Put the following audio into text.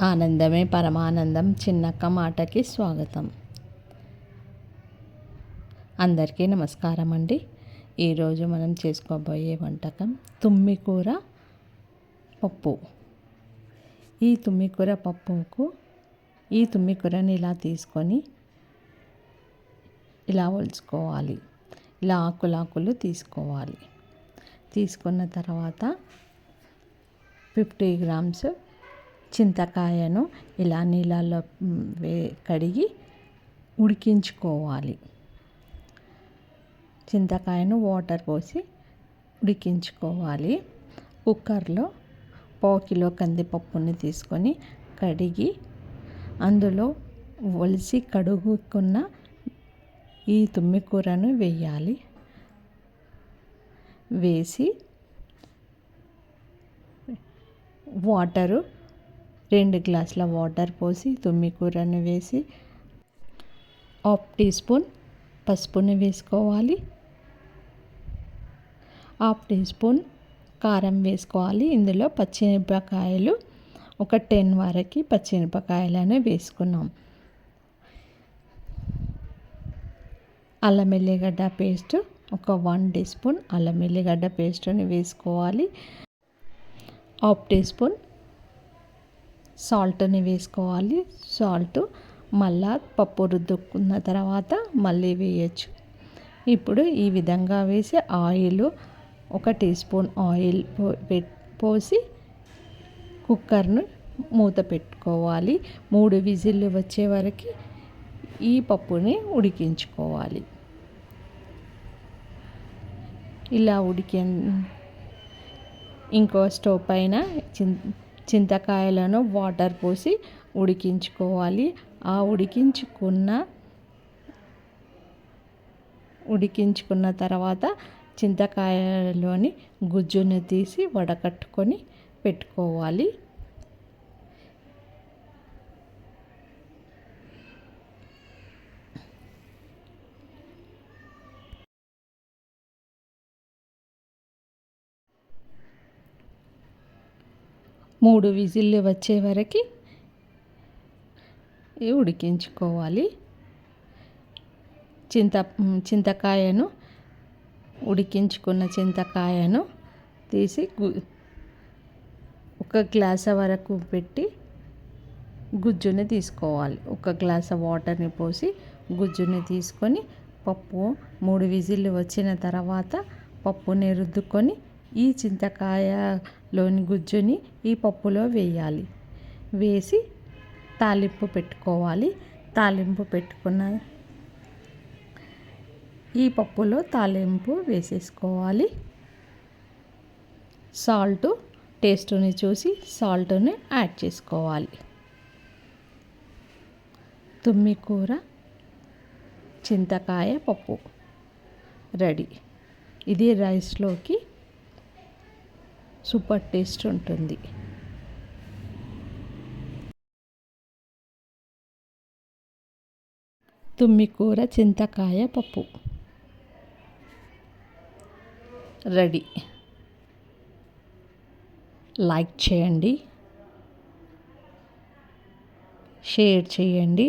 ఆనందమే పరమానందం చిన్నక్క మాటకి స్వాగతం. అందరికీ నమస్కారం అండి. ఈరోజు మనం చేసుకోబోయే వంటకం తుమ్మికూర పప్పు. ఈ తుమ్మికూర పప్పుకు ఈ తుమ్మికూరని ఇలా తీసుకొని ఇలా ఒలుచుకోవాలి. ఇలా ఆకులు తీసుకోవాలి. తీసుకున్న తర్వాత 50 గ్రామ్స్ చింతకాయను ఇలా నీళ్ళల్లో కడిగి ఉడికించుకోవాలి. చింతకాయను వాటర్ పోసి ఉడికించుకోవాలి. కుక్కర్లో 1/2 కిలో కందిపప్పుని తీసుకొని కడిగి అందులో ఒలిసి కడుగుకున్న ఈ తుమ్మికూరను వేయాలి. వేసి వాటరు 2 గ్లాసుల వాటర్ పోసి తుమ్మికూరను వేసి 1/2 టీ స్పూన్ పసుపుని వేసుకోవాలి. 1/2 టీ స్పూన్ కారం వేసుకోవాలి. ఇందులో పచ్చిమిరపకాయలు ఒక 10 వరకు పచ్చిమిరపకాయలను వేసుకున్నాం. అల్లం ఎల్లిగడ్డ పేస్ట్ ఒక 1 టీ స్పూన్ అల్లం ఎల్లిగడ్డ పేస్ట్ని వేసుకోవాలి. 1/2 టీ స్పూన్ సాల్ట్ని వేసుకోవాలి. సాల్ట్ మళ్ళా పప్పు రుద్దుకున్న తర్వాత మళ్ళీ వేయచ్చు. ఇప్పుడు ఈ విధంగా వేసి ఆయిల్ 1 టీ స్పూన్ ఆయిల్ పోసి కుక్కర్ను మూత పెట్టుకోవాలి. 3 విజిల్లు వచ్చే వరకు ఈ పప్పుని ఉడికించుకోవాలి. ఇలా ఇంకో స్టవ్ పైన చింతకాయలను వాటర్ పోసి ఉడికించుకోవాలి. ఆ ఉడికించుకున్న తర్వాత చింతకాయలోని గుజ్జును తీసి వడకట్టుకొని పెట్టుకోవాలి. మూడు విజిల్లు వచ్చే వరకు ఉడికించుకోవాలి. చింతకాయను ఉడికించుకున్న చింతకాయను తీసి 1 గ్లాసు వరకు పెట్టి గుజ్జుని తీసుకోవాలి. 1 గ్లాసు వాటర్ని పోసి గుజ్జుని తీసుకొని పప్పు 3 విజిల్లు వచ్చిన తర్వాత పప్పుని రుద్దుకొని ఈ చింతకాయలోని గుజ్జుని ఈ పప్పులో వేయాలి. వేసి తాలింపు పెట్టుకోవాలి. తాలింపు పెట్టుకున్న ఈ పప్పులో తాలింపు వేసేసుకోవాలి. సాల్ట్ టేస్ట్ని చూసి సాల్ట్ని యాడ్ చేసుకోవాలి. తుమ్మికూర చింతకాయ పప్పు రెడీ. ఇది రైస్లోకి సూపర్ టేస్ట్ ఉంటుంది. తుమ్మికూర చింతకాయ పప్పు రెడీ. లైక్ చేయండి, షేర్ చేయండి.